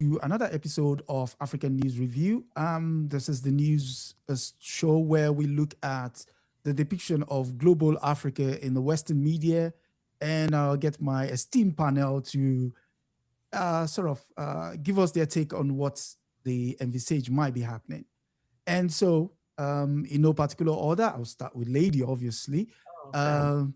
to another episode of African News Review. This is the news show where we look at the depiction of global Africa in the Western media, and I'll get my esteemed panel to give us their take on what they envisage might be happening. And so, in no particular order, I'll start with Lady, obviously. Okay. Um,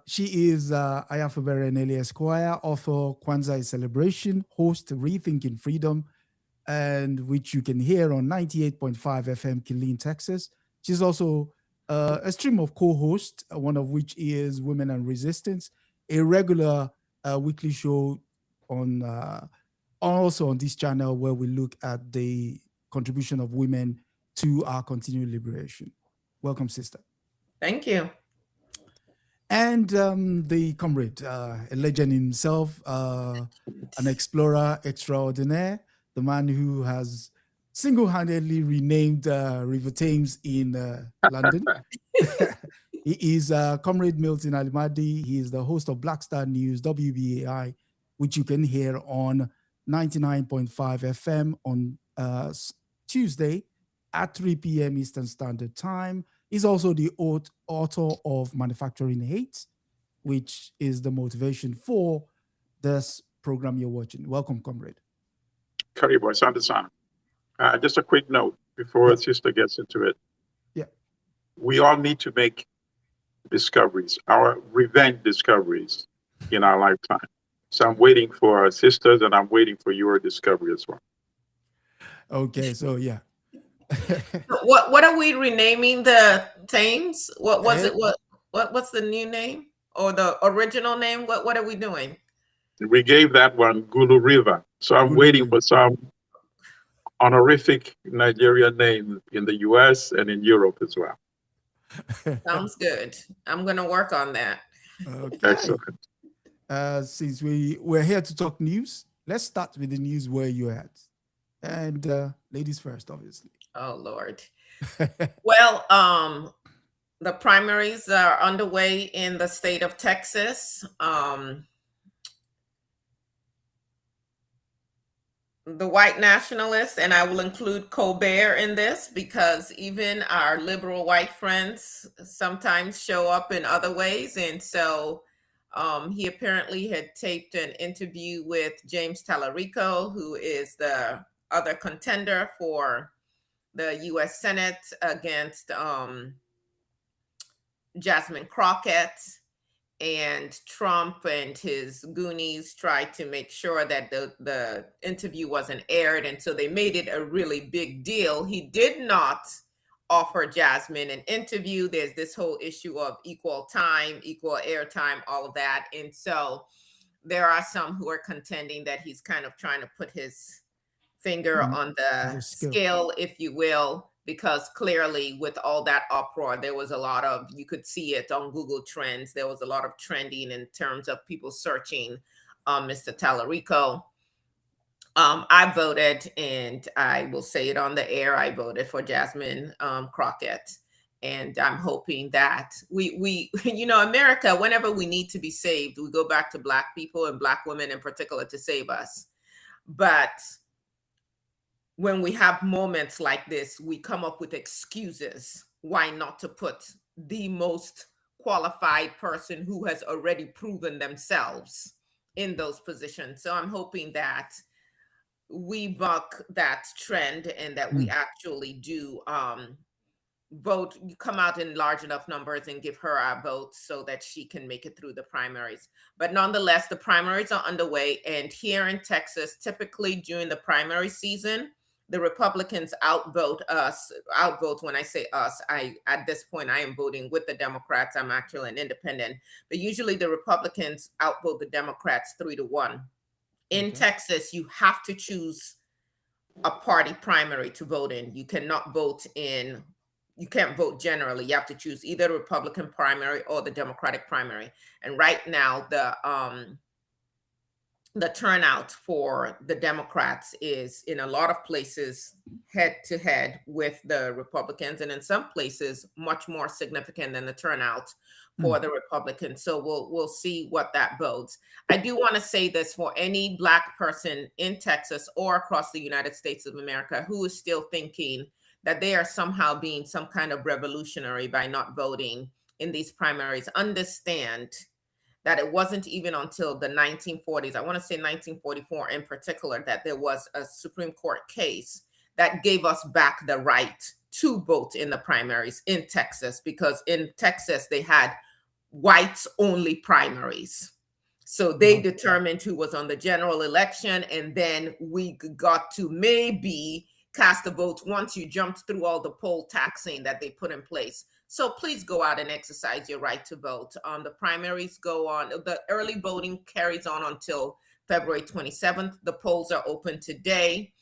she is Fubara Eneli Esquire, author Kwanzaa is Celebration, host Rethinking Freedom, and which you can hear on 98.5 FM Killeen, Texas. She's also a stream of co-hosts, one of which is Women and Resistance, a regular weekly show on also on this channel where we look at the contribution of women to our continued liberation. Welcome, sister. Thank you. And the comrade, a legend himself, an explorer extraordinaire, the man who has single-handedly renamed River Thames in London. He is Comrade Milton Allimadi. He is the host of Black Star News, WBAI, which you can hear on 99.5 FM on Tuesday at 3 p.m. Eastern Standard Time. He's also the author of Manufacturing Hate, which is the motivation for this program you're watching. Welcome, comrade. Karibu, asante sana. Just a quick note before Sister gets into it. Yeah. We all need to make discoveries, our revenge discoveries in our lifetime. So I'm waiting for our sisters and I'm waiting for your discovery as well. Okay, so yeah. What are we renaming the Thames? What was it? What's the new name or the original name? What are we doing? We gave that one Gulu River. So I'm waiting for some honorific Nigerian name in the US and in Europe as well. Sounds good. I'm going to work on that. Okay. Excellent. Since we're here to talk news, let's start with the news where you're at. And ladies first, obviously. Oh, Lord. Well, the primaries are underway in the state of Texas. The white nationalists, and I will include Colbert in this because even our liberal white friends sometimes show up in other ways. And so he apparently had taped an interview with James Tallarico, who is the other contender for the U.S. Senate against Jasmine Crockett. And Trump and his goonies tried to make sure that the interview wasn't aired. And so they made it a really big deal. He did not offer Jasmine an interview. There's this whole issue of equal time, equal airtime, all of that. And so there are some who are contending that he's kind of trying to put his finger on the scale, if you will, because clearly with all that uproar, there was a lot of, you could see it on Google Trends. There was a lot of trending in terms of people searching Mr. Tallarico. I voted, and I will say it on the air, I voted for Jasmine Crockett. And I'm hoping that we, America, whenever we need to be saved, we go back to Black people and Black women in particular to save us. But when we have moments like this, we come up with excuses why not to put the most qualified person who has already proven themselves in those positions. So I'm hoping that we buck that trend and that we actually do vote, come out in large enough numbers and give her our vote so that she can make it through the primaries. But nonetheless, the primaries are underway. And here in Texas, typically during the primary season, the Republicans outvote us. Outvote, when I say us, at this point, I am voting with the Democrats. I'm actually an independent. But usually the Republicans outvote the Democrats 3-1. In Texas, you have to choose a party primary to vote in. You cannot vote in, you can't vote generally. You have to choose either the Republican primary or the Democratic primary. And right now, the turnout for the Democrats is in a lot of places head to head with the Republicans, and in some places much more significant than the turnout for the Republicans. So we'll see what that bodes. I do want to say this for any Black person in Texas or across the United States of America who is still thinking that they are somehow being some kind of revolutionary by not voting in these primaries. Understand that it wasn't even until the 1940s, I want to say 1944 in particular, that there was a Supreme Court case that gave us back the right to vote in the primaries in Texas, because in Texas they had whites only primaries. So they determined who was on the general election, and then we got to maybe cast a vote once you jumped through all the poll taxing that they put in place. So please go out and exercise your right to vote. The primaries go on, the early voting carries on until February 27th. The polls are open today.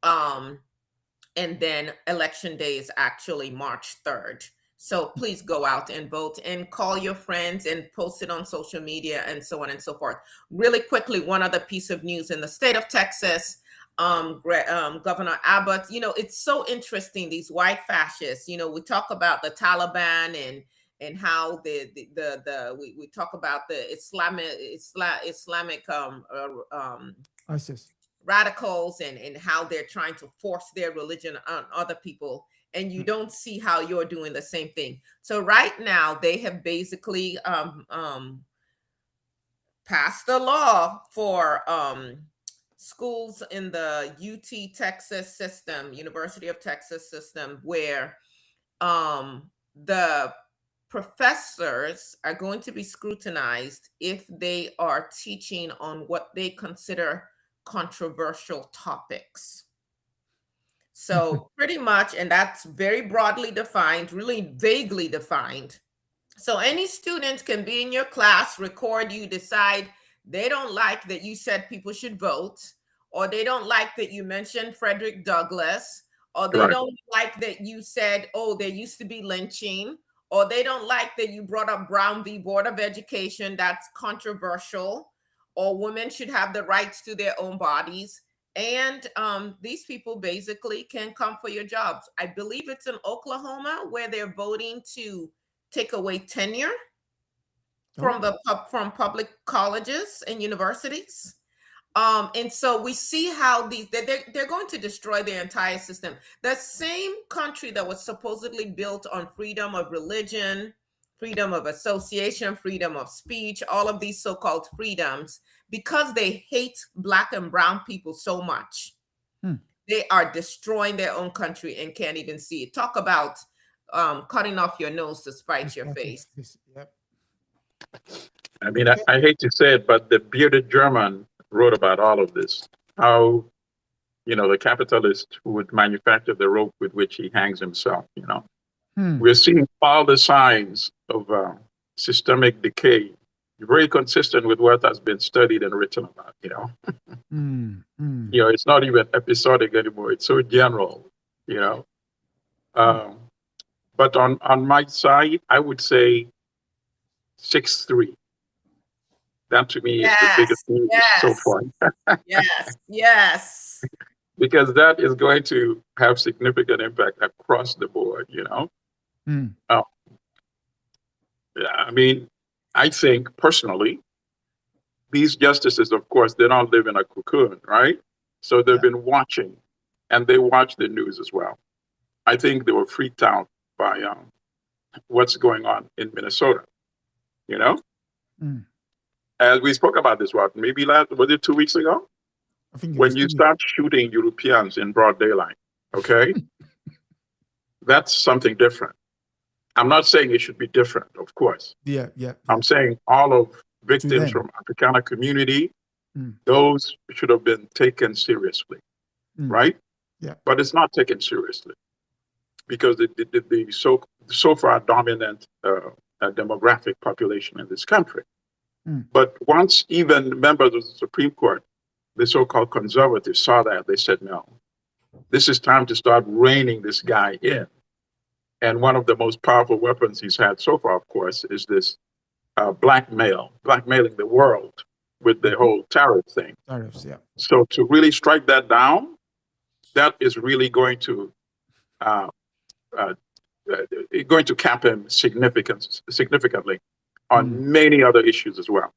And then election day is actually March 3rd. So please go out and vote and call your friends and post it on social media and so on and so forth. Really quickly, one other piece of news in the state of Texas, Governor Abbott, it's so interesting, these white fascists, we talk about the Taliban and how we talk about the Islamic ISIS. radicals and how they're trying to force their religion on other people, and you don't see how you're doing the same thing. So right now they have basically passed a law for schools in the UT Texas system, University of Texas system, where the professors are going to be scrutinized if they are teaching on what they consider controversial topics. So pretty much, and that's very broadly defined, really vaguely defined. So any student can be in your class, record you, decide they don't like that you said people should vote, or they don't like that you mentioned Frederick Douglass, or they don't like that you said, oh, there used to be lynching, or they don't like that you brought up Brown v. Board of Education, that's controversial, or women should have the rights to their own bodies. And these people basically can come for your jobs. I believe it's in Oklahoma where they're voting to take away tenure from public colleges and universities. And so we see how they're going to destroy their entire system. The same country that was supposedly built on freedom of religion, freedom of association, freedom of speech, all of these so-called freedoms, because they hate Black and brown people so much, they are destroying their own country and can't even see it. Talk about cutting off your nose to spite your face. Yep. I mean, I hate to say it, but the bearded German wrote about all of this. How, the capitalist who would manufacture the rope with which he hangs himself, We're seeing all the signs of systemic decay, very consistent with what has been studied and written about, It's not even episodic anymore. It's so general, But on my side, I would say 6-3. That to me is the biggest news so far. Yes. Because that is going to have significant impact across the board, I mean, I think personally, these justices, of course, they don't live in a cocoon, right? So they've been watching, and they watch the news as well. I think they were freaked out by what's going on in Minnesota, As we spoke about this, maybe was it 2 weeks ago? I think when you start shooting Europeans in broad daylight, okay? That's something different. I'm not saying it should be different, of course. Yeah. I'm saying all of victims from Africana community, those should have been taken seriously, right? Yeah. But it's not taken seriously because the so far dominant demographic population in this country. But once even members of the Supreme Court, the so-called conservatives, saw that, they said, no, this is time to start reining this guy in. And one of the most powerful weapons he's had so far, of course, is this blackmailing the world with the whole tariff thing. Tariffs, yeah. So to really strike that down, that is really going to cap him significantly on many other issues as well.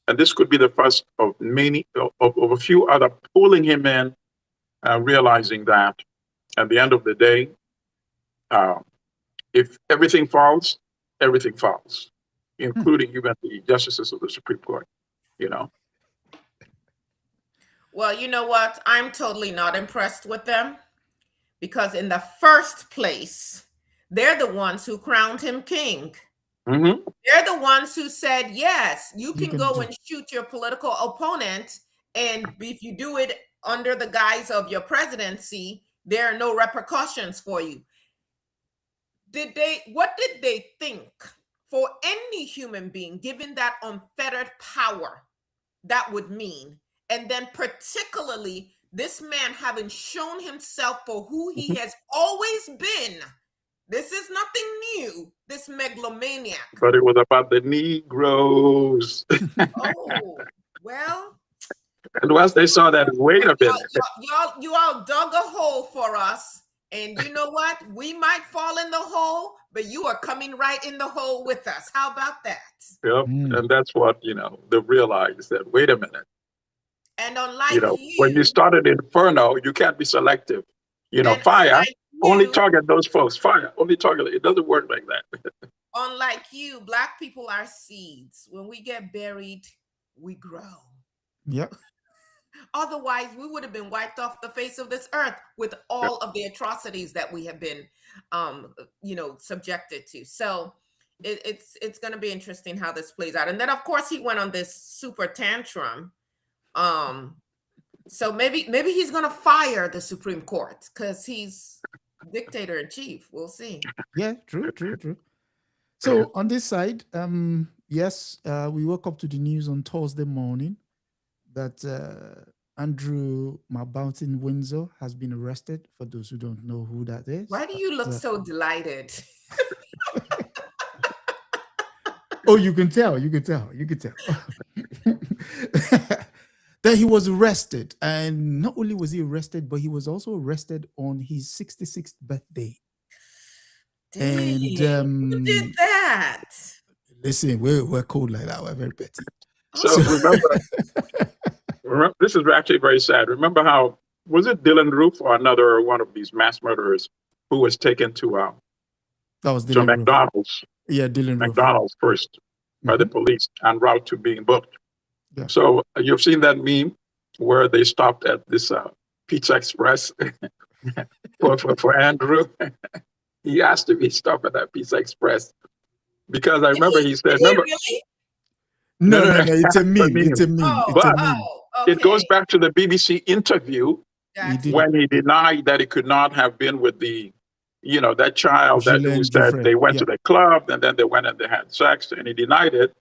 And this could be the first of many of a few other pulling him in, realizing that at the end of the day, if everything falls, including even the justices of the Supreme Court, Well, you know what? I'm totally not impressed with them, because in the first place, they're the ones who crowned him king. Mm-hmm. They're the ones who said, yes, you can go and shoot your political opponent, and if you do it under the guise of your presidency, there are no repercussions for you. What did they think for any human being, given that unfettered power, that would mean? And then particularly this man having shown himself for who he has always been. This is nothing new, this megalomaniac. But it was about the Negroes. Oh, well. And once they saw that, wait a minute. You all dug a hole for us. And you know what? We might fall in the hole, but you are coming right in the hole with us. How about that? Yep. And that's what, they realized that, wait a minute. And unlike when you started Inferno, you can't be selective. Fire, only target those folks. Fire, only target. It doesn't work like that. Unlike you, Black people are seeds. When we get buried, we grow. Yep. Otherwise, we would have been wiped off the face of this earth with all of the atrocities that we have been, subjected to. So it's going to be interesting how this plays out. And then, of course, he went on this super tantrum. So maybe he's going to fire the Supreme Court because he's dictator in chief. We'll see. Yeah, true. So on this side, yes, we woke up to the news on Thursday morning that Andrew Maboutin Windsor has been arrested. For those who don't know who that is. Why do you look so delighted? Oh, you can tell. That he was arrested. And not only was he arrested, but he was also arrested on his 66th birthday. Dang, and who did that? Listen, we're cold like that. We're very petty. So remember, this is actually very sad. Remember how, was it Dylan Roof or another one of these mass murderers who was taken to that was Dylan McDonald's? Yeah, Dylan McDonald's Roof. First by the police en route to being booked. Yeah. So you've seen that meme where they stopped at this Pizza Express for Andrew. He asked if he stopped at that Pizza Express because I remember he said, "Remember." Really? No, it's a meme. It's a meme. Okay. It goes back to the BBC interview when he denied that it could not have been with the, that child who said they went to the club and then they went and they had sex, and he denied it.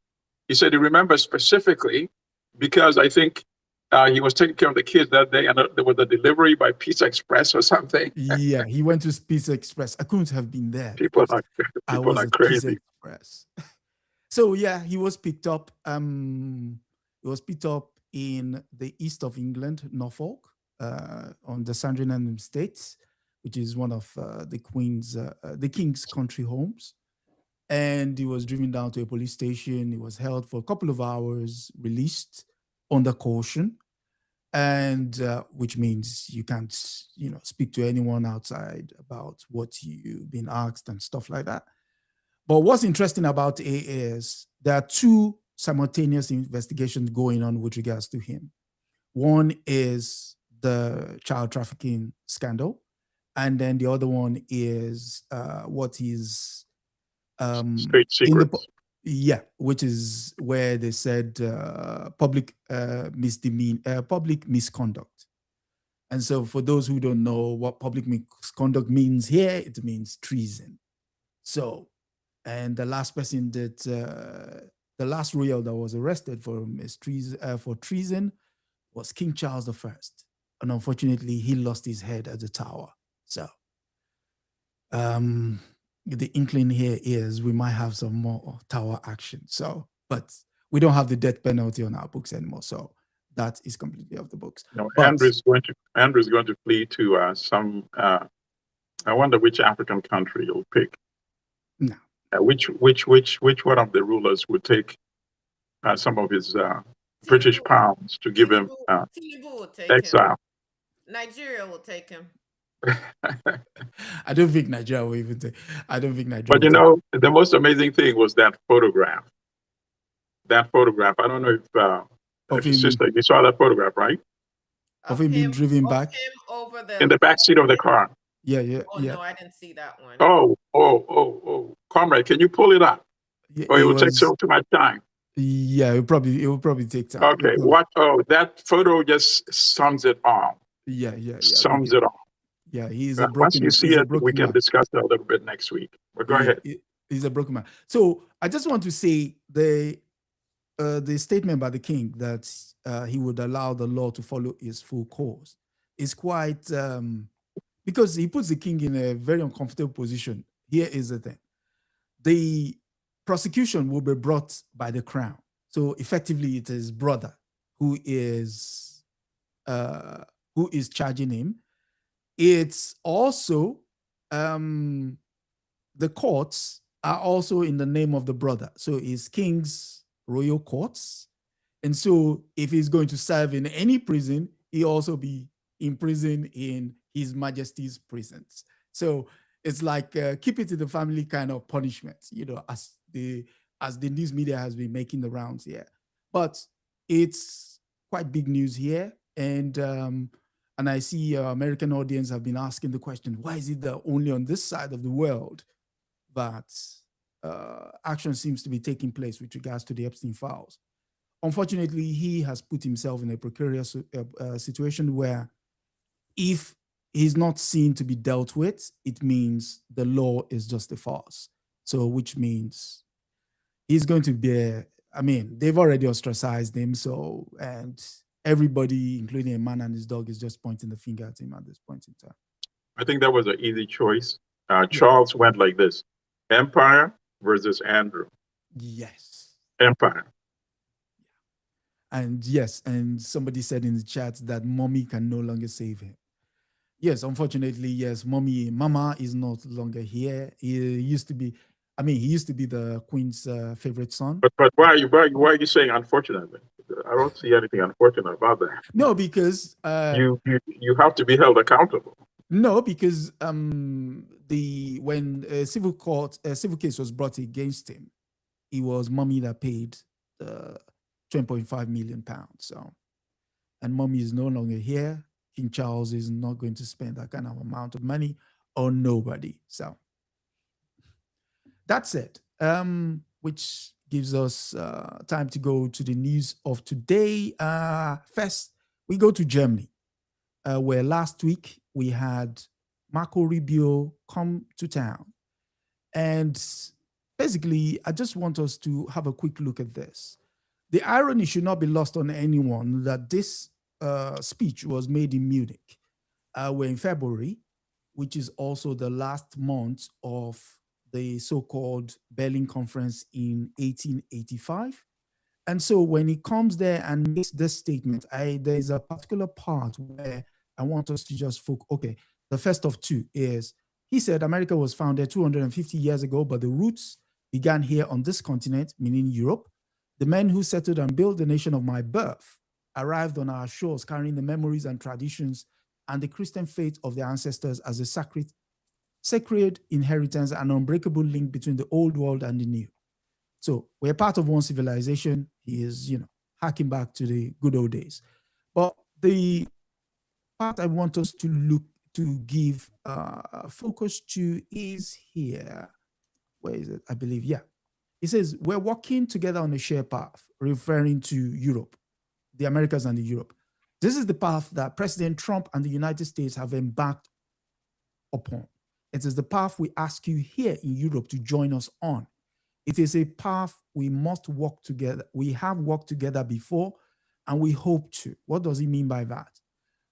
He said he remembers specifically because I think he was taking care of the kids that day, and there was a delivery by Pizza Express or something. Yeah, he went to Pizza Express. I couldn't have been there. People are crazy. Pizza Express. So yeah, he was picked up. He was picked up in the east of England, Norfolk, on the Sandringham Estate, which is one of the King's country homes. And he was driven down to a police station. He was held for a couple of hours, released under caution, and which means you can't, speak to anyone outside about what you've been asked and stuff like that. But what's interesting about A is there are two simultaneous investigations going on with regards to him. One is the child trafficking scandal, and then the other one is what is state secrets. Which is where they said public misconduct. And so for those who don't know what public misconduct means here, it means treason. So, and the last person that, the last royal that was arrested for treason was King Charles I. And unfortunately, he lost his head at the Tower. So, the inkling here is we might have some more Tower action. So, but we don't have the death penalty on our books anymore. So that is completely off the books. No, But Andrew's going to flee to some. I wonder which African country you'll pick. no. Which one of the rulers would take some of his British pounds to give him Tinubu will take exile? him. Nigeria will take him. I don't think Nigeria will even take. I don't think Nigeria. But you know, the most amazing thing was that photograph. That photograph. I don't know if your sister, you saw that photograph, right? Of him being driven back him over in the back seat of the car. Yeah. Oh no, I didn't see that one. Oh, comrade, can you pull it up? Yeah, or it will take so too much time. Yeah, it will probably take time. Okay, that photo just sums it all. Yeah. Sums it all. Yeah, he's a broken. Once you see it, we can discuss that a little bit next week. But go ahead. He's a broken man. So I just want to say the statement by the king that he would allow the law to follow its full course is quite because he puts the king in a very uncomfortable position. Here is the thing: the prosecution will be brought by the crown. So effectively, it is brother who is charging him. It's also the courts are also in the name of the brother. So it's king's royal courts. And so if he's going to serve in any prison, he also be imprisoned in His Majesty's prisons. So it's like keep it in the family kind of punishment, as the news media has been making the rounds here. But it's quite big news here. And I see American audience have been asking the question, why is it that only on this side of the world that action seems to be taking place with regards to the Epstein files? Unfortunately, he has put himself in a precarious situation where if he's not seen to be dealt with, it means the law is just a farce. So which means he's going to be, they've already ostracized him. So, and everybody, including a man and his dog, is just pointing the finger at him at this point in time. I think that was an easy choice. Charles went like this: Empire versus Andrew. Yes. Empire. And yes, and somebody said in the chat that mommy can no longer save him. Yes, unfortunately, yes, Mama is not longer here. He used to be the Queen's favorite son. But why are you saying unfortunately? I don't see anything unfortunate about that. No, because you have to be held accountable. No, because when a civil case was brought against him, it was mommy that paid 20.5 million pounds. So, and mommy is no longer here. King Charles is not going to spend that kind of amount of money on nobody. So that's it. Which gives us time to go to the news of today. First, we go to Germany, where last week we had Marco Rubio come to town. And basically, I just want us to have a quick look at this. The irony should not be lost on anyone that this speech was made in Munich, where in February, which is also the last month of the so-called Berlin Conference in 1885. And so when he comes there and makes this statement, there's a particular part where I want us to just focus. Okay, the first of two is, he said America was founded 250 years ago, but the roots began here on this continent, meaning Europe. The men who settled and built the nation of my birth arrived on our shores carrying the memories and traditions and the Christian faith of their ancestors as a sacred inheritance and unbreakable link between the old world and the new. So we're part of one civilization. He is, harking back to the good old days. But the part I want us to give focus to is here. Where is it? I believe, yeah. It says, we're walking together on a shared path, referring to Europe, the Americas and the Europe. This is the path that President Trump and the United States have embarked upon. It is the path we ask you here in Europe to join us on. It is a path we must walk together. We have walked together before, and we hope to. What does he mean by that?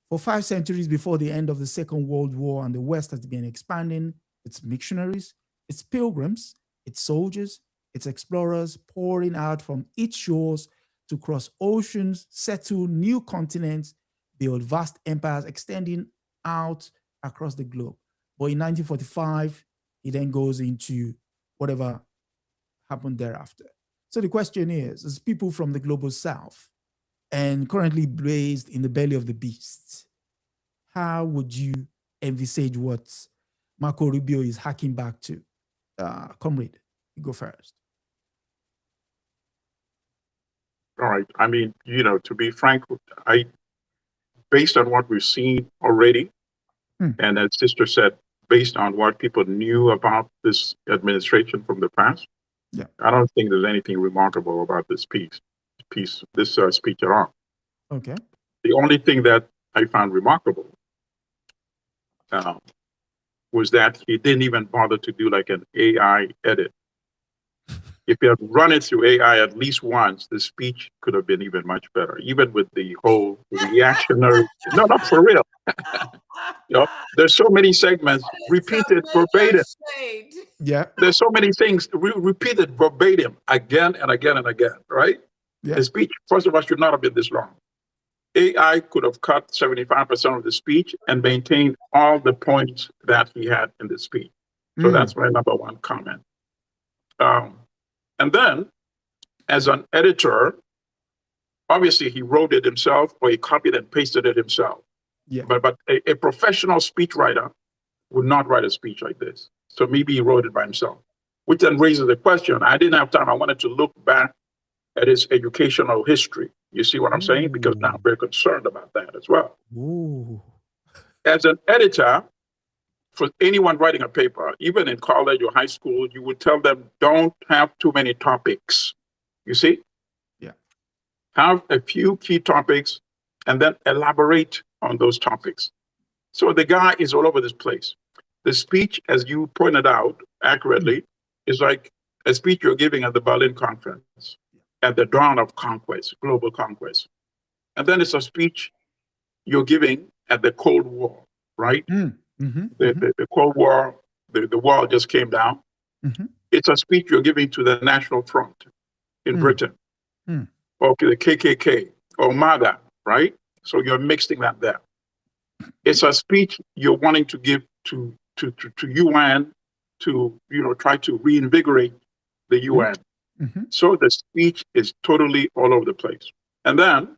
For 5 centuries before the end of the Second World War, and the West has been expanding its missionaries, its pilgrims, its soldiers, its explorers pouring out from its shores to cross oceans, settle new continents, build vast empires extending out across the globe. But in 1945, he then goes into whatever happened thereafter. So the question is, as people from the global south and currently based in the belly of the beast, how would you envisage what Marco Rubio is hacking back to? Comrade, you go first. All right. I mean, to be frank, based on what we've seen already, and as Sister said, based on what people knew about this administration from the past, I don't think there's anything remarkable about this speech at all. Okay. The only thing that I found remarkable was that he didn't even bother to do like an AI edit. If you had run it through AI at least once, the speech could have been even much better, even with the whole reactionary. No, not for real. There's so many segments repeated verbatim. Yeah. There's so many things repeated verbatim again and again and again, right? Yeah. The speech, first of all, should not have been this long. AI could have cut 75% of the speech and maintained all the points that he had in the speech. So that's my number one comment. And then, as an editor, obviously he wrote it himself or he copied and pasted it himself. Yeah. But a professional speechwriter would not write a speech like this. So maybe he wrote it by himself, which then raises the question. I didn't have time. I wanted to look back at his educational history. You see what I'm saying? Because now I'm very concerned about that as well. Ooh. As an editor, for anyone writing a paper, even in college or high school, you would tell them, don't have too many topics. You see? Yeah. Have a few key topics and then elaborate on those topics. So the guy is all over this place. The speech, as you pointed out accurately, is like a speech you're giving at the Berlin conference at the dawn of conquest, global conquest. And then it's a speech you're giving at the Cold War, right? The Cold War, the wall just came down. It's a speech you're giving to the National Front in Britain, or to the KKK, or MAGA, right? So you're mixing that there. It's a speech you're wanting to give to UN to try to reinvigorate the UN. So the speech is totally all over the place. And then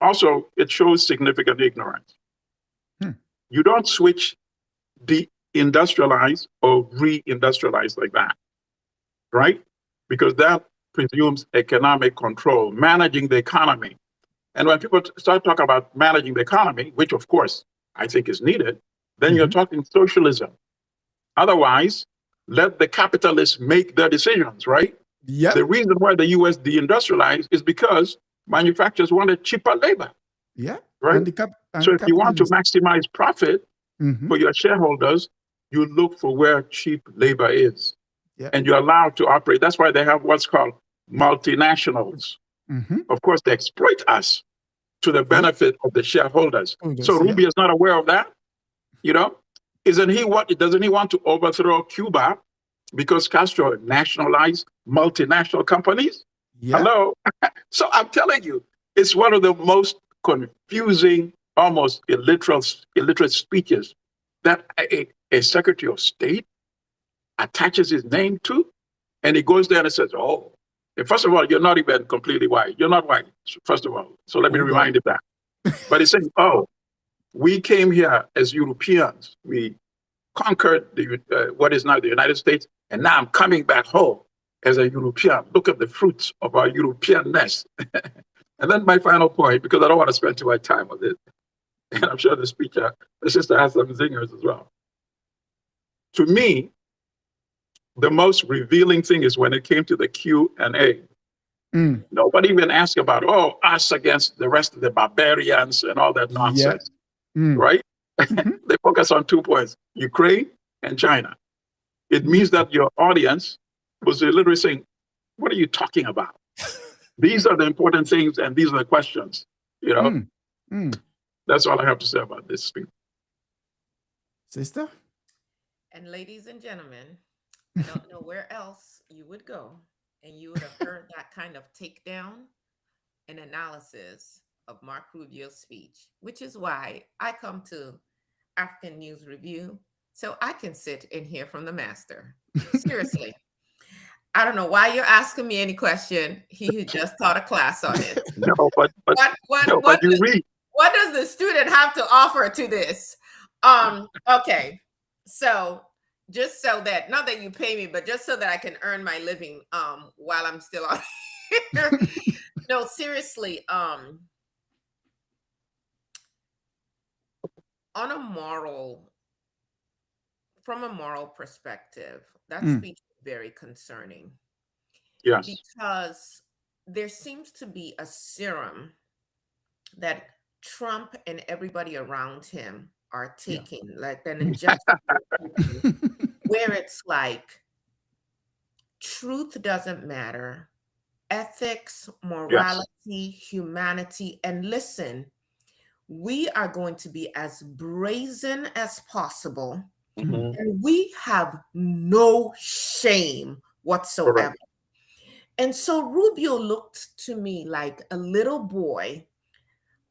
also it shows significant ignorance. You don't switch de-industrialize or re-industrialize like that, right? Because that presumes economic control, managing the economy. And when people start talking about managing the economy, which of course I think is needed, then you're talking socialism. Otherwise, let the capitalists make their decisions, right? Yeah. The reason why the US deindustrialized is because manufacturers wanted cheaper labor. Yeah. Right? So if you want to maximize profit for your shareholders, you look for where cheap labor is. Yeah. And you're allowed to operate. That's why they have what's called multinationals. Of course, they exploit us to the benefit of the shareholders. So Rubio is not aware of that. Doesn't he want to overthrow Cuba because Castro nationalized multinational companies? Yeah. Hello. So I'm telling you, it's one of the most confusing, almost illiterate speeches that a Secretary of State attaches his name to, and he goes there and says, "Oh, first of all, you're not even completely white. You're not white, first of all. So let me remind you that." But he says, "Oh, we came here as Europeans. We conquered what is now the United States, and now I'm coming back home as a European. Look at the fruits of our Europeanness." And then my final point, because I don't want to spend too much time on this, and I'm sure the sister has some zingers as well. To me, the most revealing thing is when it came to the Q&A. Nobody even asked about, us against the rest of the barbarians and all that nonsense, right? They focus on 2 points, Ukraine and China. It means that your audience was literally saying, what are you talking about? These are the important things, and these are the questions. That's all I have to say about this speech. Sister? And ladies and gentlemen, I don't know where else you would go and you would have heard that kind of takedown and analysis of Mark Rubio's speech, which is why I come to African News Review so I can sit and hear from the master. Seriously. I don't know why you're asking me any question. He just taught a class on it. No, but What you read. what does the student have to offer to this? Okay. So just so that, not that you pay me, but just so that I can earn my living while I'm still on here. No, seriously, on a moral, from a moral perspective, that speech is very concerning. Yes. Because there seems to be a serum that Trump and everybody around him are taking, like an injection, where it's like truth doesn't matter, ethics, morality, humanity, and listen, we are going to be as brazen as possible, and we have no shame whatsoever. Correct. And so Rubio looked to me like a little boy.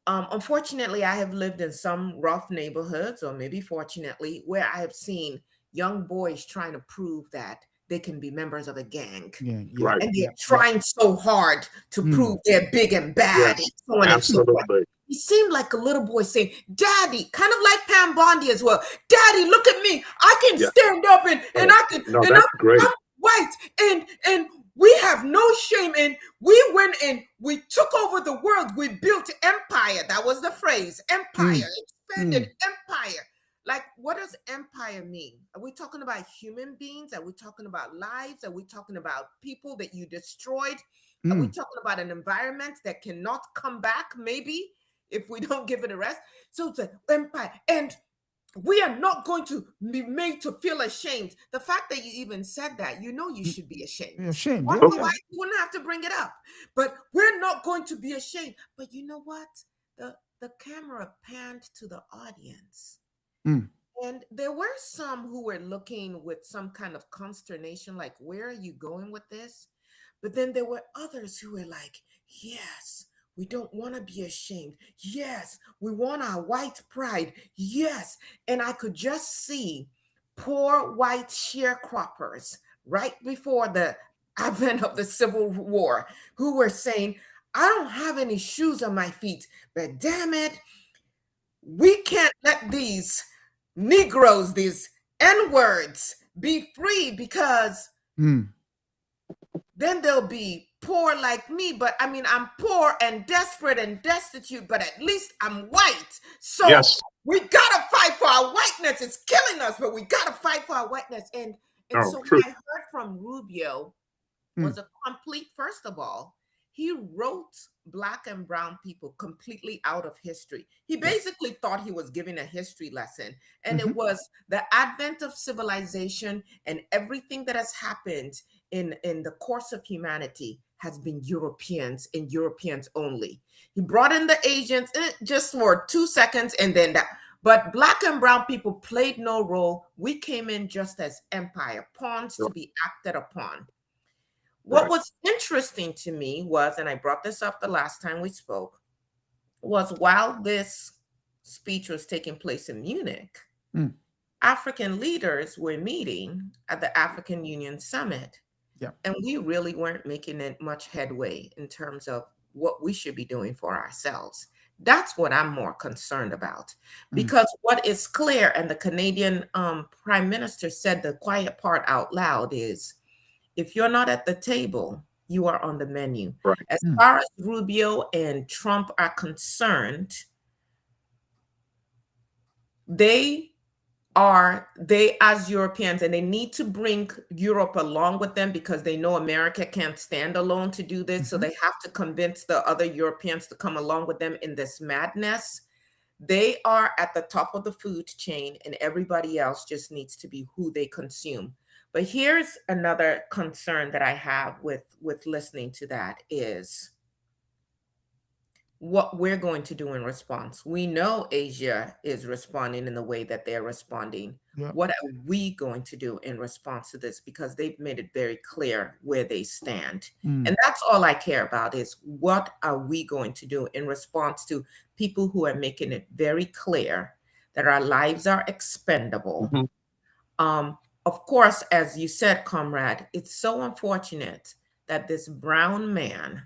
Unfortunately, I have lived in some rough neighborhoods, or maybe fortunately, where I have seen young boys trying to prove that they can be members of a gang. Right. And they're trying so hard to prove they're big and bad. Yes, And so on and so forth. absolutely. He seemed like a little boy saying, Daddy, kind of like Pam Bondi as well. Daddy, look at me. I can stand up and I can, No, and that's great. I'm white. And we have no shame. And we went and we took over the world. We built empire. That was the phrase, empire, expanded empire. Like, what does empire mean? Are we talking about human beings? Are we talking about lives? Are we talking about people that you destroyed? Are we talking about an environment that cannot come back, maybe, if we don't give it a rest? So it's an empire. And we are not going to be made to feel ashamed. The fact that you even said that, you know you should be ashamed. Ashamed. Why you wouldn't have to bring it up? But we're not going to be ashamed. But you know what? The camera panned to the audience. And there were some who were looking with some kind of consternation, like, where are you going with this? But then there were others who were like, yes, we don't want to be ashamed. Yes, we want our white pride. Yes. And I could just see poor white sharecroppers right before the advent of the Civil War who were saying, I don't have any shoes on my feet, but damn it, we can't let these Negroes, these N-words, be free, because then they'll be poor like me. But I mean, I'm poor and desperate and destitute, but at least I'm white. So we gotta fight for our whiteness. It's killing us, but we gotta fight for our whiteness. And so what I heard from Rubio was a complete, first of all, he wrote Black and brown people completely out of history. He basically thought he was giving a history lesson. And it was the advent of civilization, and everything that has happened in the course of humanity has been Europeans and Europeans only. He brought in the Asians just for 2 seconds, and then that. But Black and brown people played no role. We came in just as empire, pawns to be acted upon. What was interesting to me was, and I brought this up the last time we spoke, was while this speech was taking place in Munich, African leaders were meeting at the African Union Summit. And we really weren't making it much headway in terms of what we should be doing for ourselves. That's what I'm more concerned about. Because what is clear, and the Canadian Prime Minister said the quiet part out loud, is, if you're not at the table, you are on the menu. As far as Rubio and Trump are concerned, they as Europeans, and they need to bring Europe along with them, because they know America can't stand alone to do this. So they have to convince the other Europeans to come along with them in this madness. They are at the top of the food chain, and everybody else just needs to be who they consume. But here's another concern that I have with listening to that is, what we're going to do in response. We know Asia is responding in the way that they're responding. Yeah. What are we going to do in response to this? Because they've made it very clear where they stand. And that's all I care about is what are we going to do in response to people who are making it very clear that our lives are expendable. Of course, as you said, comrade, it's so unfortunate that this brown man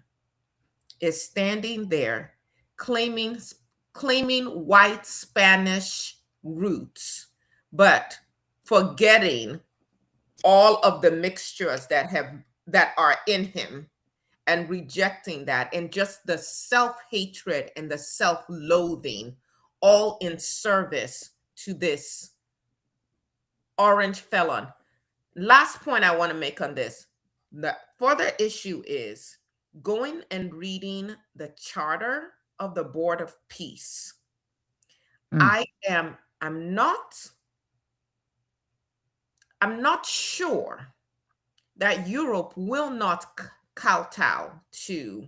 is standing there claiming white Spanish roots, but forgetting all of the mixtures that are in him and rejecting that, and just the self-hatred and the self-loathing, all in service to this orange felon. Last point I want to make on this. The further issue is going and reading the charter of the Board of Peace. I'm not sure that Europe will not kowtow to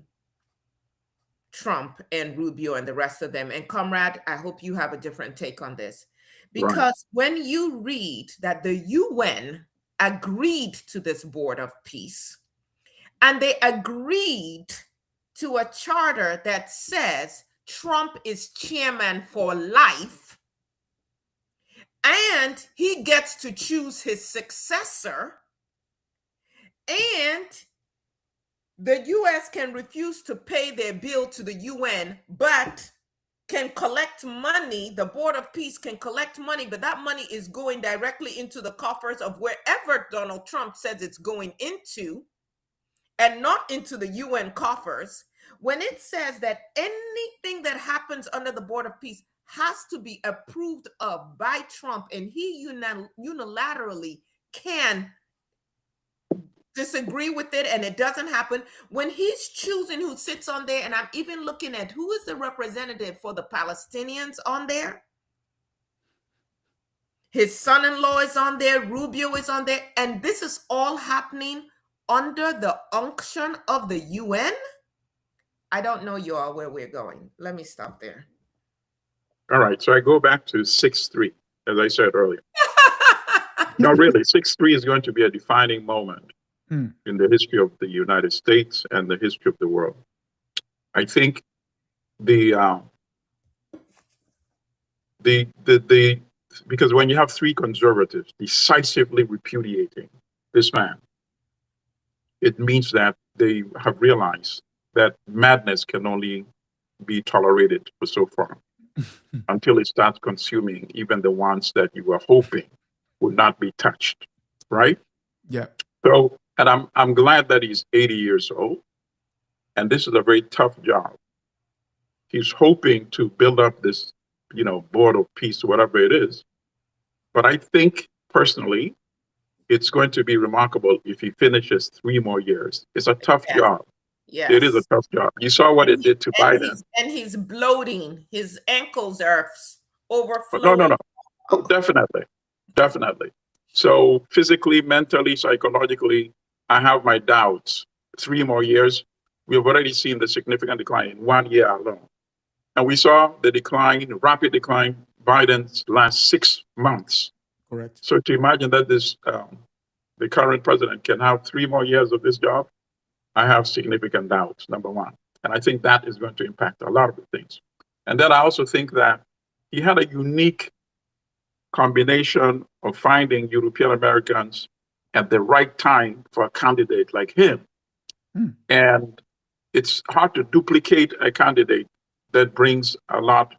Trump and Rubio and the rest of them. And comrade, I hope you have a different take on this. Because when you read that the UN agreed to this Board of Peace, and they agreed to a charter that says Trump is chairman for life, and he gets to choose his successor, and the US can refuse to pay their bill to the UN, but can collect money. The Board of Peace can collect money, but that money is going directly into the coffers of wherever Donald Trump says it's going into, and not into the UN coffers. When it says that anything that happens under the Board of Peace has to be approved of by Trump, and he unilaterally can disagree with it, and it doesn't happen. When he's choosing who sits on there, and I'm even looking at who is the representative for the Palestinians on there. His son-in-law is on there, Rubio is on there, and this is all happening under the unction of the UN. I don't know, you all, where we're going. Let me stop there. All right, so I go back to 6-3, as I said earlier. No, really, 6-3 is going to be a defining moment in the history of the United States and the history of the world. I think because when you have three conservatives decisively repudiating this man, it means that they have realized that madness can only be tolerated for so far until it starts consuming even the ones that you were hoping would not be touched, right? Yeah. So, and I'm glad that he's 80 years old, and this is a very tough job. He's hoping to build up this, Board of Peace, whatever it is. But I think personally, it's going to be remarkable if he finishes 3 more years. It's a tough job. Yes. It is a tough job. You saw what it did to Biden. And he's bloating. His ankles are overflowing. No. Oh, definitely. So physically, mentally, psychologically, I have my doubts. 3 more years. We have already seen the significant decline in 1 year alone. And we saw the rapid decline, Biden's last 6 months. Correct. So to imagine that the current president can have 3 more years of this job, I have significant doubts, number one. And I think that is going to impact a lot of the things. And then I also think that he had a unique combination of finding European Americans at the right time for a candidate like him. And it's hard to duplicate a candidate that brings a lot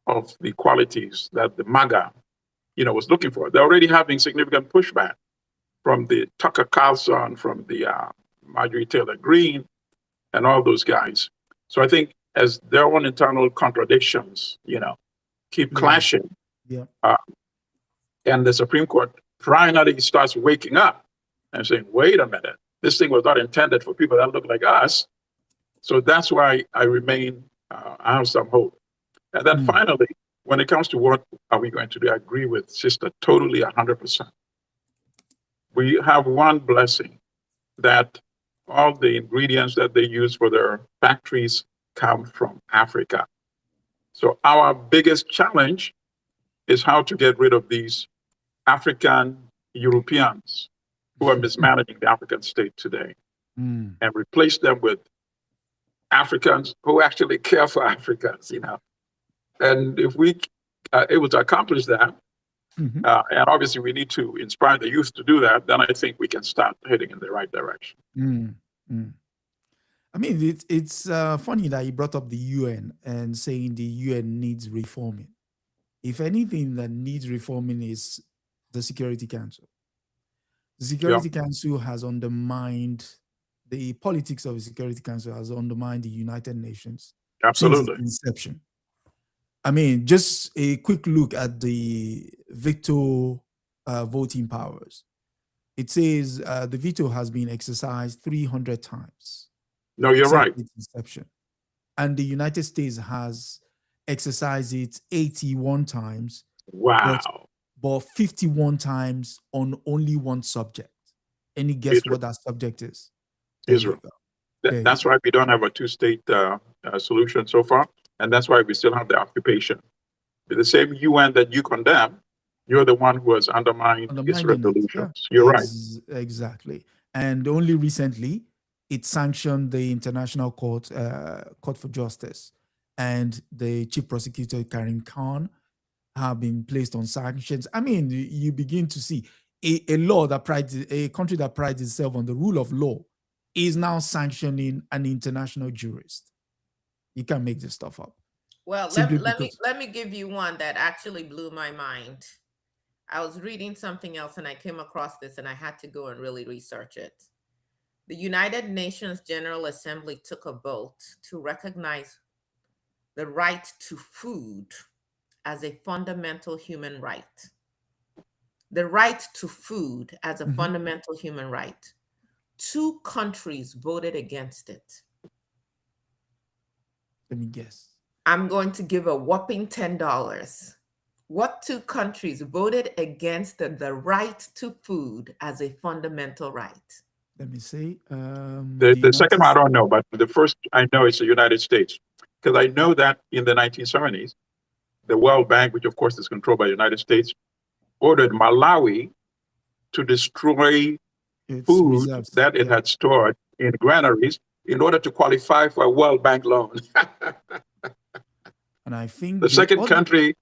of the qualities that the MAGA, was looking for. They're already having significant pushback from the Tucker Carlson, from the Marjorie Taylor Greene, and all those guys. So I think as their own internal contradictions, keep clashing, and the Supreme Court finally starts waking up and saying, wait a minute, this thing was not intended for people that look like us. So that's why I have some hope. And then finally, when it comes to what are we going to do, I agree with Sister totally 100%. We have one blessing, that all the ingredients that they use for their factories come from Africa. So our biggest challenge is how to get rid of these African Europeans who are mismanaging the African state today and replace them with Africans who actually care for Africans, you know. And if we are able to accomplish that, and obviously we need to inspire the youth to do that, then I think we can start heading in the right direction. I mean, it's funny that you brought up the UN and saying the UN needs reforming. If anything that needs reforming is the Security Council. The Security Council has undermined, the politics of the Security Council has undermined the United Nations since its inception. I mean, just a quick look at the veto voting powers. It says the veto has been exercised 300 times. No, you're right. Its inception. And the United States has exercised it 81 times. Wow. But 51 times on only one subject. Any guess what that subject is? Israel. That's why we don't have a two-state solution so far. And that's why we still have the occupation. The same UN that you condemn, you're the one who has undermined its resolutions. You're right. Exactly. And only recently, it sanctioned the International Court for Justice. And the Chief Prosecutor, Karim Khan, have been placed on sanctions. I mean, you begin to see a country that prides itself on the rule of law is now sanctioning an international jurist. You can't make this stuff up. Well, let me give you one that actually blew my mind. I was reading something else and I came across this and I had to go and really research it. The United Nations General Assembly took a vote to recognize the right to food as a fundamental human right. The right to food as a fundamental human right. 2 countries voted against it. Let me guess. I'm going to give a whopping $10. What 2 countries voted against the right to food as a fundamental right? Let me see. The second one I don't know, but the first I know is the United States. Because I know that in the 1970s, the World Bank, which of course is controlled by the United States, ordered Malawi to destroy food that it had stored in granaries in order to qualify for a World Bank loan. And I think the second country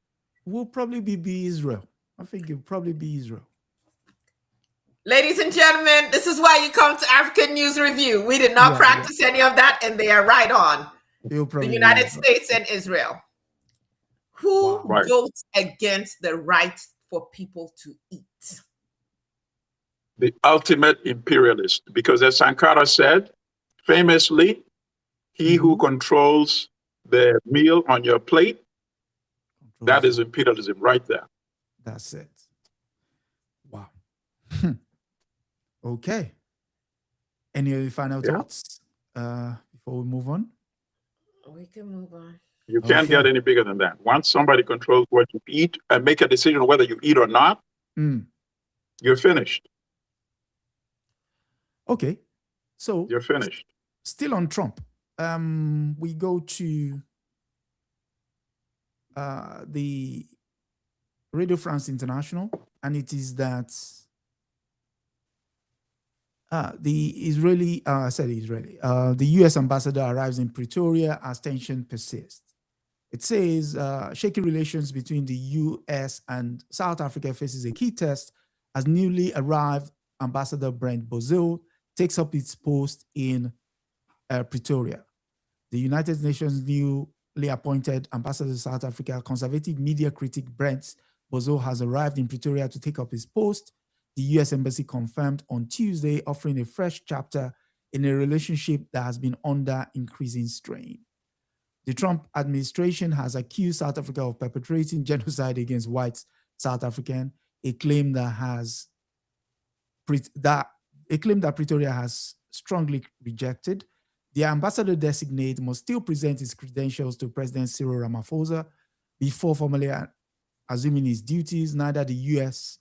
will probably be Israel. I think it will probably be Israel. Ladies and gentlemen, this is why you come to African News Review. We did not practice any of that, and they are right on. The United States and Israel. Who votes against the right for people to eat? The ultimate imperialist, because as Sankara said, famously, he who controls the meal on your plate, that is imperialism right there. That's it. Wow. Okay. Any final thoughts before we move on? We can move on. You can't get any bigger than that. Once somebody controls what you eat and make a decision on whether you eat or not, you're finished. Okay. So you're finished. Still on Trump. We go to the Radio France International, and it is that the U.S. ambassador arrives in Pretoria as tension persists. It says shaky relations between the U.S. and South Africa faces a key test as newly arrived Ambassador Brent Bozil takes up its post in Pretoria. The United Nations newly appointed Ambassador to South Africa, conservative media critic Brent Bozil, has arrived in Pretoria to take up his post. The U.S. Embassy confirmed on Tuesday, offering a fresh chapter in a relationship that has been under increasing strain. The Trump administration has accused South Africa of perpetrating genocide against white South Africans, a claim that Pretoria has strongly rejected. The ambassador designate must still present his credentials to President Cyril Ramaphosa before formally assuming his duties. Neither the U.S.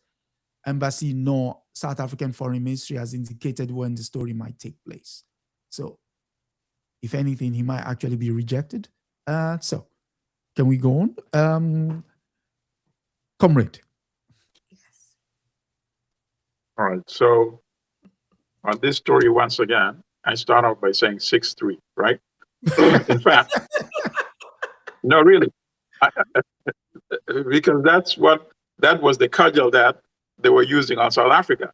Embassy nor South African Foreign Ministry has indicated when the story might take place. So if anything, he might actually be rejected. So, can we go on? Comrade. Yes. All right. So on this story, once again, I start off by saying 6-3, right? In fact, no, really, because that was the cudgel that they were using on South Africa.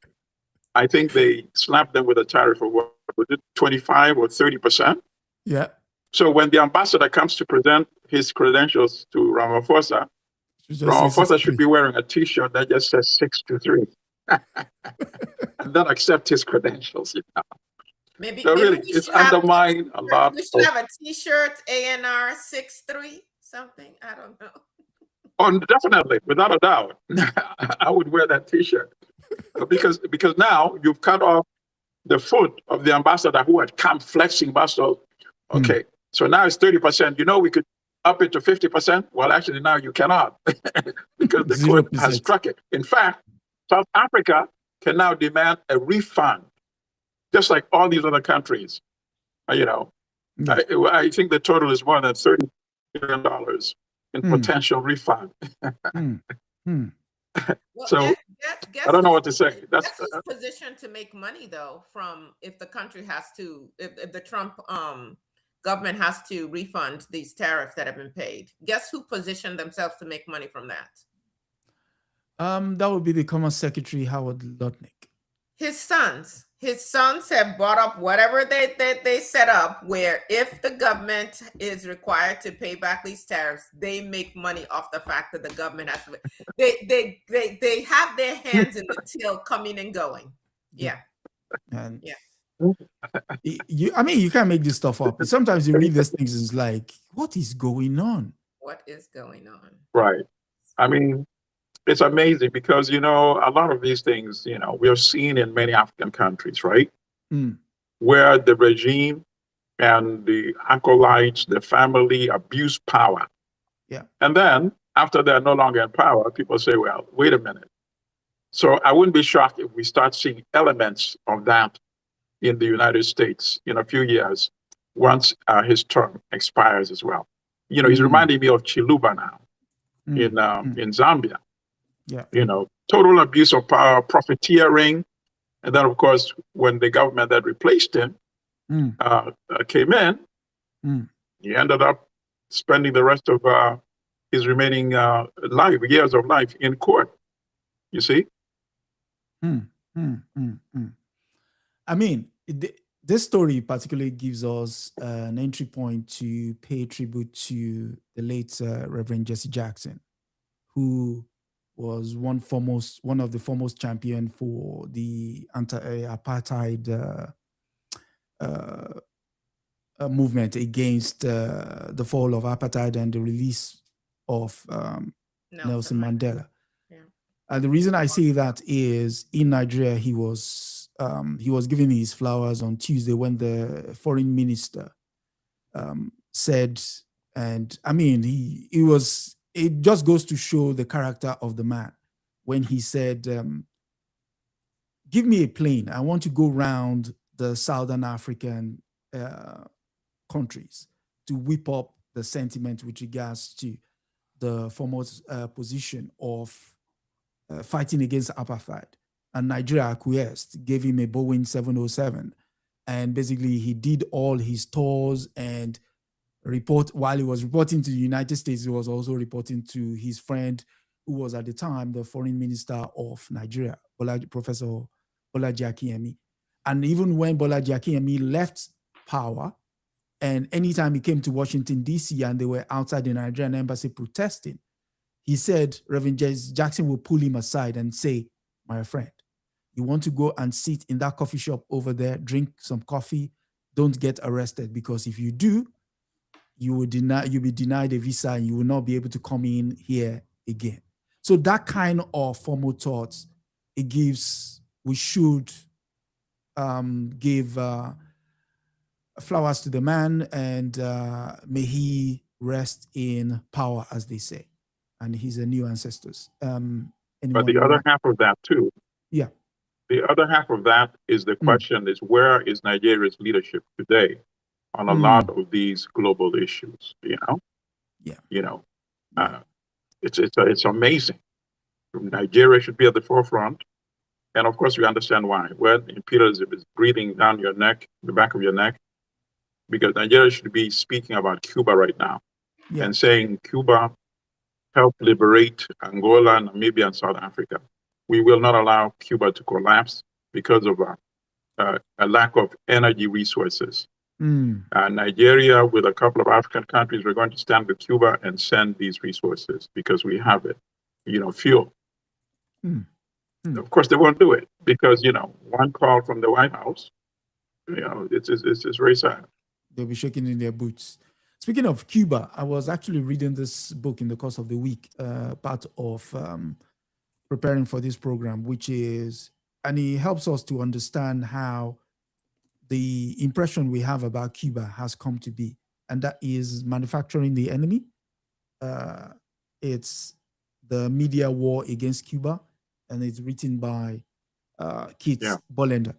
I think they slapped them with a tariff of what was it, 25 or 30%. Yeah. So when the ambassador comes to present his credentials to Ramaphosa, Ramaphosa should be wearing a T-shirt that just says 6-3, and then accept his credentials. You know? Maybe, So maybe really, we it's should have undermined a lot. We should have a T-shirt, A.N.R. 6-3, something. I don't know. Oh, definitely, without a doubt, I would wear that T-shirt because now you've cut off the foot of the ambassador who had come flexing muscle. Okay, so now it's 30%. You know, we could up it to 50%. Well, actually, now you cannot because the court has struck it. In fact, South Africa can now demand a refund, just like all these other countries. You know, I think the total is more than $30 billion in potential refund. Well, So guess I don't know what to say. That's his position to make money, though, from if the country has to, if the Trump government has to refund these tariffs that have been paid. Guess who positioned themselves to make money from that? That would be the Commerce Secretary, Howard Lutnick. His sons have brought up whatever they set up, where if the government is required to pay back these tariffs, they make money off the fact that the government has to. They have their hands in the till, coming and going. Yeah. And I mean, you can't make this stuff up. Sometimes you read these things, it's like, what is going on? What is going on? Right. I mean, it's amazing because, you know, a lot of these things, you know, we are seen in many African countries, right? Where the regime and the acolytes, the family abuse power. Yeah. And then after they're no longer in power, people say, well, wait a minute. So I wouldn't be shocked if we start seeing elements of that in the United States in a few years once his term expires as well. You know, he's reminding me of Chiluba now in Zambia. Yeah. You know, total abuse of power, profiteering. And then, of course, when the government that replaced him came in, he ended up spending the rest of his remaining years of life in court. You see? I mean, this story particularly gives us an entry point to pay tribute to the late Reverend Jesse Jackson, who was one of the foremost champion for the anti-apartheid movement against the fall of apartheid and the release of Nelson Mandela. Yeah. And the reason I say that is in Nigeria, he was giving his flowers on Tuesday when the foreign minister said, and I mean, it just goes to show the character of the man when he said, give me a plane. I want to go around the Southern African countries to whip up the sentiment with regards to the foremost position of fighting against apartheid. And Nigeria acquiesced, gave him a Boeing 707. And basically he did all his tours and while he was reporting to the United States, he was also reporting to his friend who was at the time the foreign minister of Nigeria, Professor Bolaji Akinyemi. And even when Bolaji Akinyemi left power, and anytime he came to Washington, D.C., and they were outside the Nigerian embassy protesting, he said Reverend Jackson will pull him aside and say, my friend, you want to go and sit in that coffee shop over there, drink some coffee, don't get arrested, because if you do, you'll be denied a visa and you will not be able to come in here again. So that kind of formal thought, we should give flowers to the man, and may he rest in power, as they say. And he's a new ancestors. But the other half of that too. Yeah. The other half of that is the question is, where is Nigeria's leadership today? on a lot of these global issues. Yeah. It's amazing. Nigeria should be at the forefront, and of course we understand why. When imperialism is breathing down your neck, the back of your neck, because Nigeria should be speaking about Cuba right now and saying Cuba helped liberate Angola, Namibia, and South Africa. We will not allow Cuba to collapse because of a lack of energy resources. Nigeria, with a couple of African countries, we're going to stand with Cuba and send these resources because we have it. Fuel. Of course, they won't do it because one call from the White House. It's very sad. They'll be shaking in their boots. Speaking of Cuba, I was actually reading this book in the course of the week, part of preparing for this program, and it helps us to understand how the impression we have about Cuba has come to be, and that is manufacturing the enemy. It's the media war against Cuba, and it's written by Keith Bollender.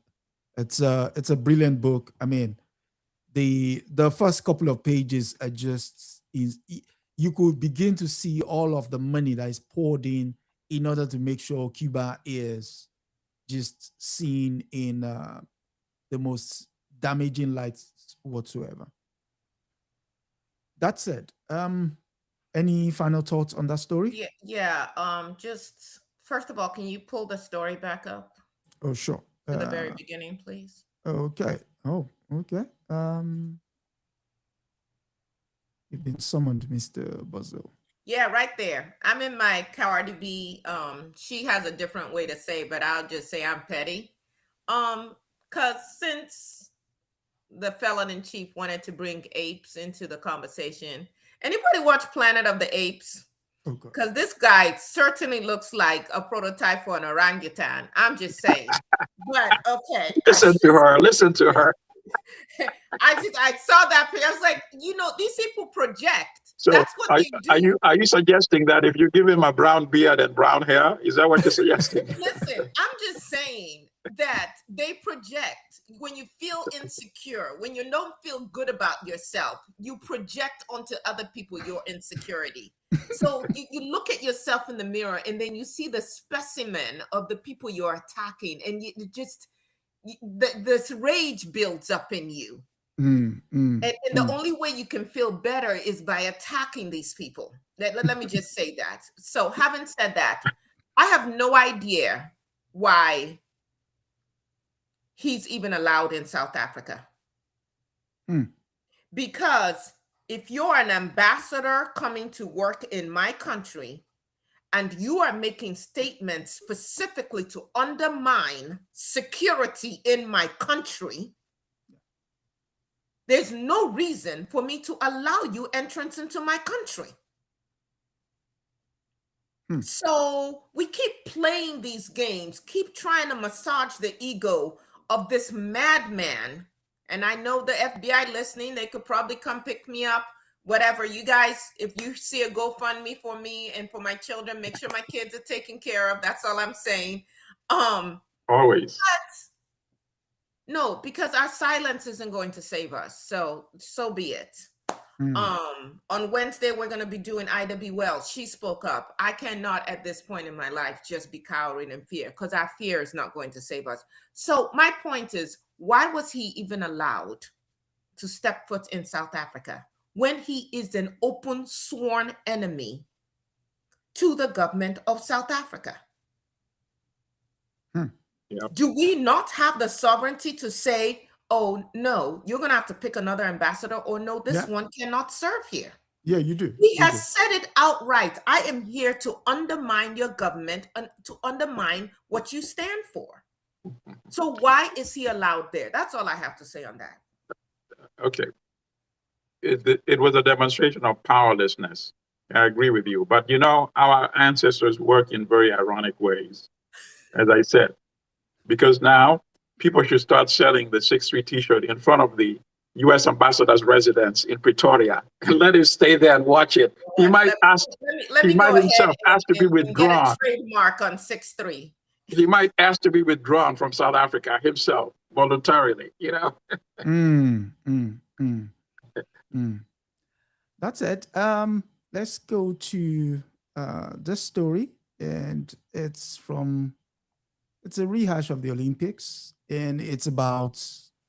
It's a brilliant book. I mean, the first couple of pages are you could begin to see all of the money that is poured in order to make sure Cuba is just seen in the most damaging lights whatsoever. That said, any final thoughts on that story? Just first of all, can you pull the story back up? Oh, sure. To the very beginning, please. Okay. Oh, okay. You've been summoned, Mr. Buzzle. Yeah, right there. I'm in my Cardi B. She has a different way to say, but I'll just say I'm petty. Because since the felon in chief wanted to bring apes into the conversation, anybody watch Planet of the Apes? Because this guy certainly looks like a prototype for an orangutan. I'm just saying. But okay. Listen to her. I saw that picture. I was like, these people project. So that's what they do. Are you suggesting that if you give him a brown beard and brown hair, is that what you're suggesting? Listen, I'm just saying that they project. When you feel insecure, when you don't feel good about yourself, you project onto other people your insecurity. So you look at yourself in the mirror and then you see the specimen of the people you're attacking, and this rage builds up in you. And the only way you can feel better is by attacking these people. Let me just say that. So having said that, I have no idea why he's even allowed in South Africa. Because if you're an ambassador coming to work in my country and you are making statements specifically to undermine security in my country, there's no reason for me to allow you entrance into my country. So we keep playing these games, keep trying to massage the ego of this madman. And I know the FBI listening, they could probably come pick me up. Whatever, you guys, if you see a GoFundMe for me and for my children, make sure my kids are taken care of. That's all I'm saying. Always. No, because our silence isn't going to save us. So be it. On Wednesday, we're going to be doing Ida B. Wells. She spoke up. I cannot at this point in my life just be cowering in fear, because our fear is not going to save us. So my point is, why was he even allowed to step foot in South Africa when he is an open sworn enemy to the government of South Africa? Yep. Do we not have the sovereignty to say, oh, no, you're going to have to pick another ambassador, or no, this one cannot serve here? Yeah, you do. He has said it outright. I am here to undermine your government and to undermine what you stand for. So why is he allowed there? That's all I have to say on that. Okay. It was a demonstration of powerlessness. I agree with you. But, our ancestors work in very ironic ways, as I said, because now people should start selling the 6-3 T-shirt in front of the U.S. ambassador's residence in Pretoria and let him stay there and watch it. He might ask. He might himself ask to be withdrawn. Get a trademark on 6-3. He might ask to be withdrawn from South Africa himself. voluntarily, you know. Mm, mm, mm, mm. That's it. Let's go to this story, and it's a rehash of the Olympics, and it's about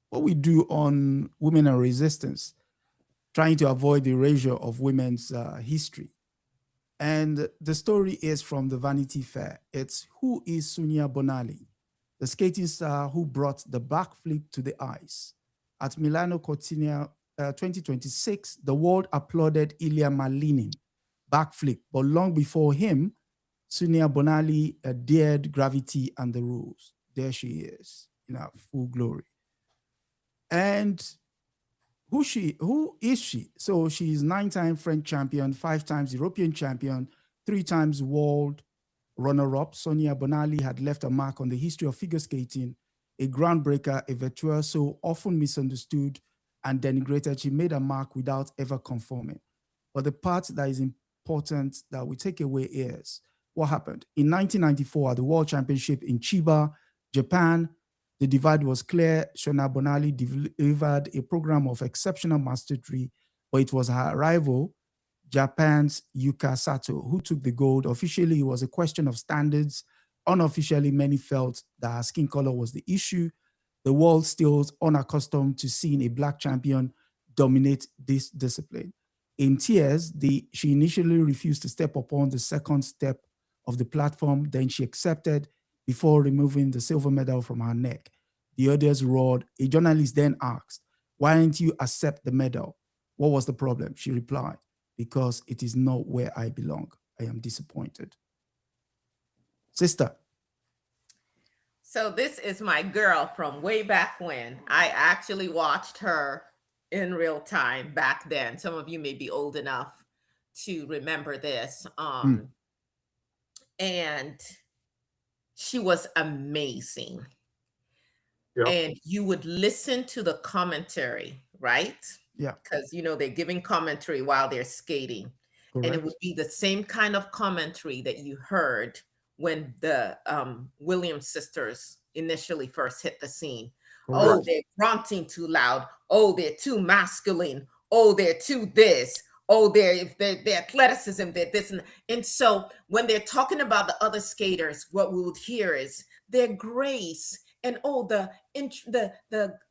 what we do on women and resistance, trying to avoid the erasure of women's history. And the story is from the Vanity Fair. It's Who is Sonia Bonali, the skating star who brought the backflip to the ice. At Milano Cortina 2026, the world applauded Ilya Malinin backflip, but long before him, Sonia Bonali dared gravity and the rules. There she is in her full glory. And who is she? So she's 9-time French champion, 5 times European champion, 3 times world runner-up. Sonia Bonali had left a mark on the history of figure skating, a groundbreaker, a virtuoso, often misunderstood and denigrated. She made a mark without ever conforming. But the part that is important that we take away is what happened. In 1994, at the World Championship in Chiba, Japan, the divide was clear. Sonia Bonali delivered a program of exceptional mastery, but it was her rival, Japan's Yuka Sato, who took the gold. Officially, it was a question of standards. Unofficially, many felt that her skin color was the issue. The world still was unaccustomed to seeing a black champion dominate this discipline. In tears, she initially refused to step upon the second step of the platform. Then she accepted before removing the silver medal from her neck. The audience roared. A journalist then asked, "Why didn't you accept the medal? What was the problem?" She replied, "Because it is not where I belong. I am disappointed." Sister. So this is my girl from way back when. I actually watched her in real time back then. Some of you may be old enough to remember this. And she was amazing. Yeah. And you would listen to the commentary, right? Yeah. Because, they're giving commentary while they're skating. Correct. And it would be the same kind of commentary that you heard when the Williams sisters initially first hit the scene. Correct. Oh, they're grunting too loud. Oh, they're too masculine. Oh, they're too this. Oh, their athleticism, they're this. And so when they're talking about the other skaters, what we would hear is their grace and the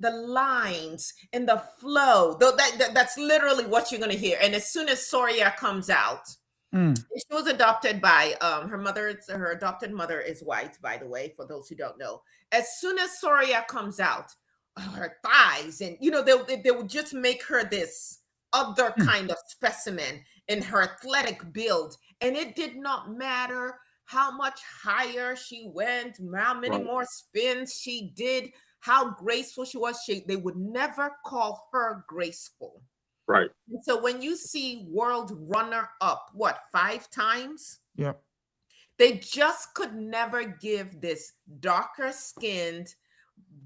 lines and the flow. That's literally what you're going to hear. And as soon as Soria comes out, she was adopted by her adopted mother is white, by the way, for those who don't know. As soon as Soria comes out, her thighs and they would just make her this other kind of specimen in her athletic build. And it did not matter how much higher she went, how many more spins she did, how graceful she was. They would never call her graceful. Right. And so when you see world runner up, 5 times? Yeah. They just could never give this darker skinned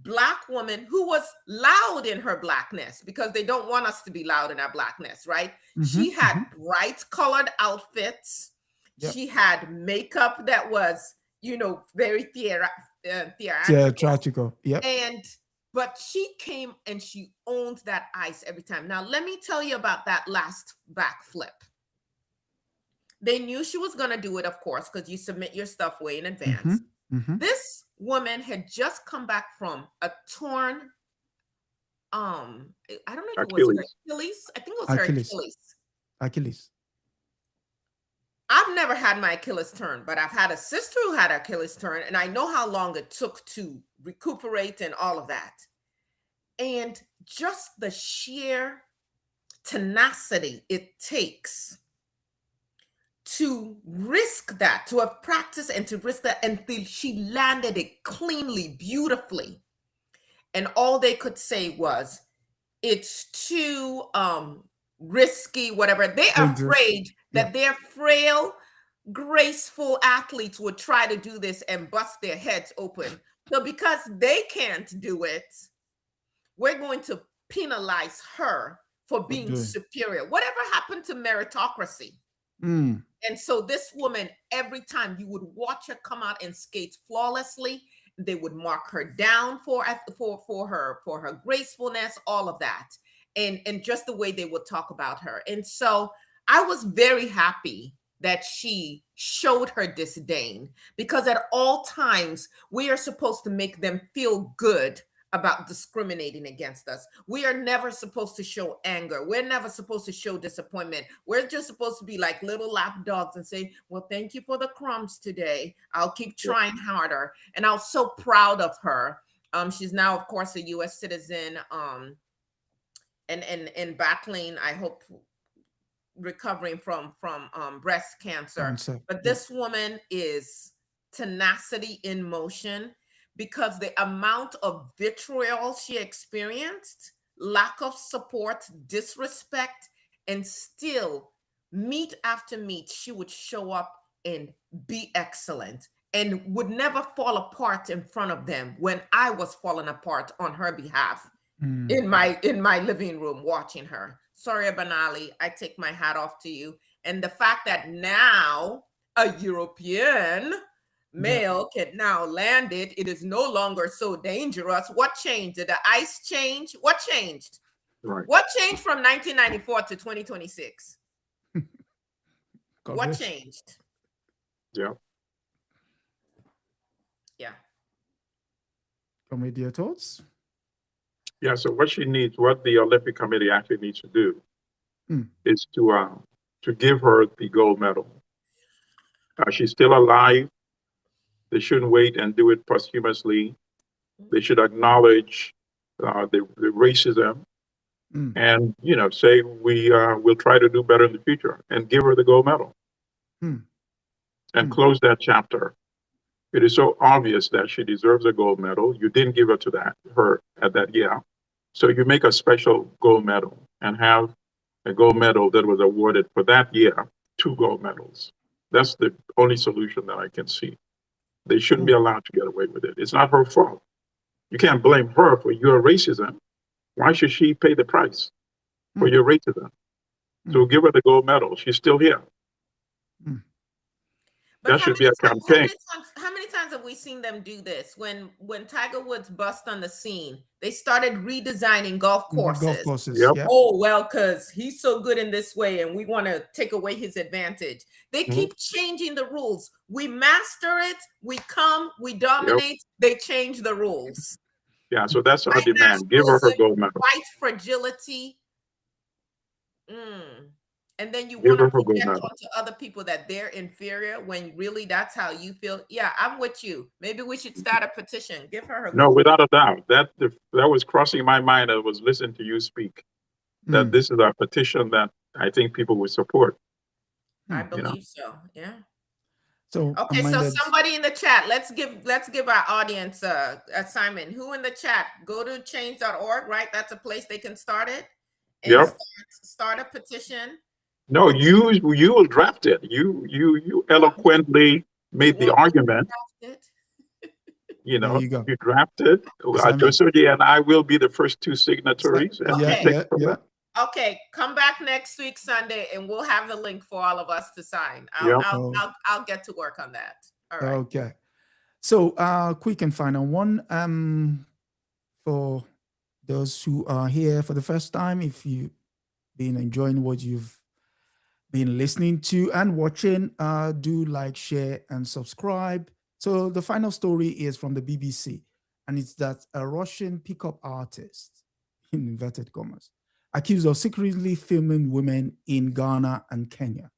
Black woman who was loud in her Blackness, because they don't want us to be loud in our Blackness, right? She had bright colored outfits. Yep. She had makeup that was, very theatrical. Yep. But she came and she owned that ice every time. Now, let me tell you about that last backflip. They knew she was going to do it, of course, because you submit your stuff way in advance. This woman had just come back from a torn, I don't know if it was her Achilles. I think it was her Achilles. I've never had my Achilles turn, but I've had a sister who had Achilles turn, and I know how long it took to recuperate and all of that. And just the sheer tenacity it takes to risk that, to have practiced and to risk that, and she landed it cleanly, beautifully. And all they could say was, it's too risky, whatever. They're afraid that their frail, graceful athletes would try to do this and bust their heads open. So because they can't do it, we're going to penalize her for being superior. Whatever happened to meritocracy? And so this woman, every time you would watch her come out and skate flawlessly, they would mark her down for her gracefulness, all of that, and just the way they would talk about her. And so I was very happy that she showed her disdain, because at all times we are supposed to make them feel good about discriminating against us. We are never supposed to show anger. We're never supposed to show disappointment. We're just supposed to be like little lap dogs and say, well, thank you for the crumbs today. I'll keep trying harder. And I was so proud of her. She's now, of course, a U.S. citizen, and battling, I hope, recovering from breast cancer. But this woman is tenacity in motion, because the amount of vitriol she experienced, lack of support, disrespect, and still meet after meet, she would show up and be excellent and would never fall apart in front of them when I was falling apart on her behalf in my living room watching her. Sorry, Banali, I take my hat off to you. And the fact that now a European male can now land it, it is no longer so dangerous. What changed? Did the ice change? What changed? Right. What changed from 1994 to 2026? What changed? Yeah. Yeah. Comedy, your thoughts? Yeah, so what she needs, what the Olympic Committee actually needs to do is to give her the gold medal. She's still alive. They shouldn't wait and do it posthumously. They should acknowledge the racism and, you know, say we'll try to do better in the future and give her the gold medal and close that chapter. It is so obvious that she deserves a gold medal. You didn't give her her at that year. So you make a special gold medal and have a gold medal that was awarded for that year, 2 gold medals. That's the only solution that I can see. They shouldn't be allowed to get away with it. It's not her fault. You can't blame her for your racism. Why should she pay the price for your racism? So give her the gold medal. She's still here. That should be a campaign. How many times have we seen them do this? When Tiger Woods bust on the scene, they started redesigning golf courses. Yep. Oh, well, because he's so good in this way and we want to take away his advantage. They keep changing the rules. We master it. We come. We dominate. They change the rules. Yeah, so that's our demand. Give her her gold medal. White fragility. And then you want to project onto other people that they're inferior when really that's how you feel. Yeah, I'm with you. Maybe we should start a petition. Give her No, without a doubt. That was crossing my mind. I was listening to you speak. That this is a petition that I think people would support. I believe so. Yeah. So okay, so somebody in the chat, let's give our audience a assignment. Who in the chat? Go to change.org, right? That's a place they can start it. And start a petition. No, you will draft it. You eloquently made the argument. You know, you draft it. Adesoji and I will be the first 2 signatories. Okay, come back next week Sunday, and we'll have the link for all of us to sign. I'll get to work on that. All right. Okay. So, quick and final one. For those who are here for the first time, if you've been enjoying what you've been listening to and watching, do like, share, and subscribe. So the final story is from the BBC, and it's that a Russian pickup artist, in inverted commas, accused of secretly filming women in Ghana and Kenya.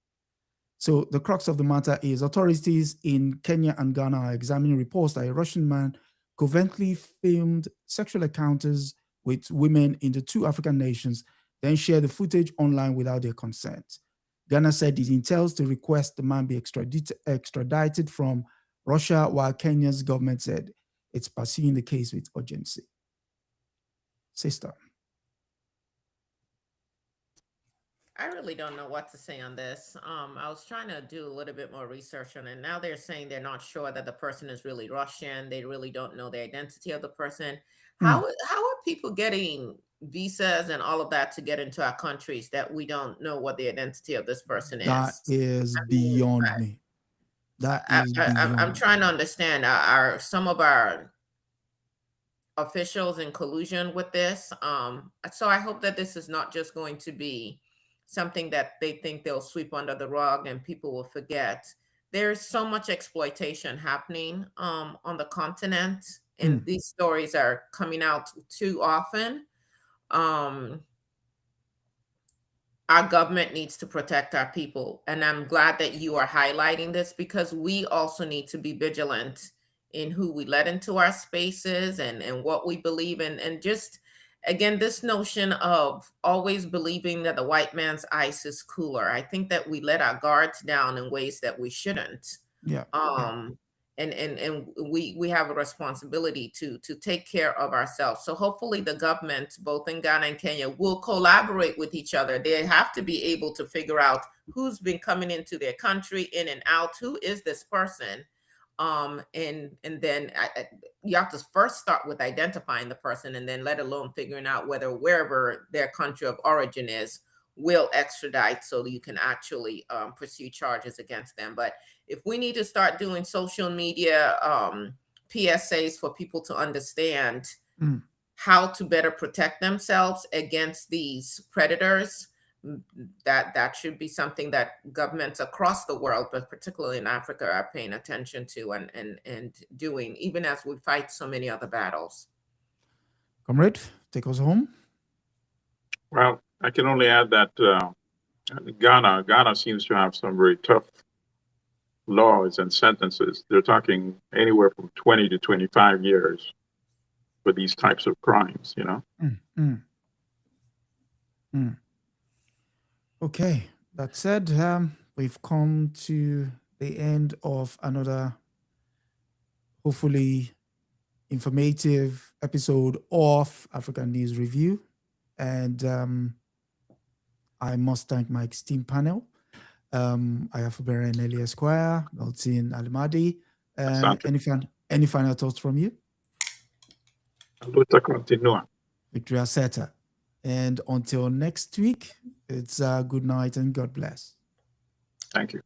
So the crux of the matter is authorities in Kenya and Ghana are examining reports that a Russian man covertly filmed sexual encounters with women in the 2 African nations, then shared the footage online without their consent. Ghana said it intends to request the man be extradited from Russia, while Kenya's government said it's pursuing the case with urgency. Sister. I really don't know what to say on this. I was trying to do a little bit more research on it. Now they're saying they're not sure that the person is really Russian. They really don't know the identity of the person. How are people getting visas and all of that to get into our countries that we don't know what the identity of this person is? That is beyond me. That is beyond. I'm trying to understand, are some of our officials in collusion with this? So I hope that this is not just going to be something that they think they'll sweep under the rug and people will forget. There's so much exploitation happening on the continent, and these stories are coming out too often. Our government needs to protect our people. And I'm glad that you are highlighting this, because we also need to be vigilant in who we let into our spaces and what we believe in. And just, again, this notion of always believing that the white man's ice is cooler. I think that we let our guards down in ways that we shouldn't. Yeah. And we have a responsibility to take care of ourselves. So hopefully the government, both in Ghana and Kenya, will collaborate with each other. They have to be able to figure out who's been coming into their country, in and out, who is this person, and then you have to first start with identifying the person, and then let alone figuring out whether wherever their country of origin is will extradite, so that you can actually pursue charges against them. But if we need to start doing social media PSAs for people to understand how to better protect themselves against these predators, that should be something that governments across the world, but particularly in Africa, are paying attention to and doing, even as we fight so many other battles. Comrade, take us home. Well, I can only add that Ghana seems to have some very tough laws and sentences. They're talking anywhere from 20 to 25 years for these types of crimes, you know? Okay, that said, we've come to the end of another hopefully informative episode of African News Review. And I must thank my esteemed panel. I have Fubara Eneli Esquire, Milton, Allimadi. Any final thoughts from you? Luta continua. Victoria Seta. And until next week, it's good night and God bless. Thank you.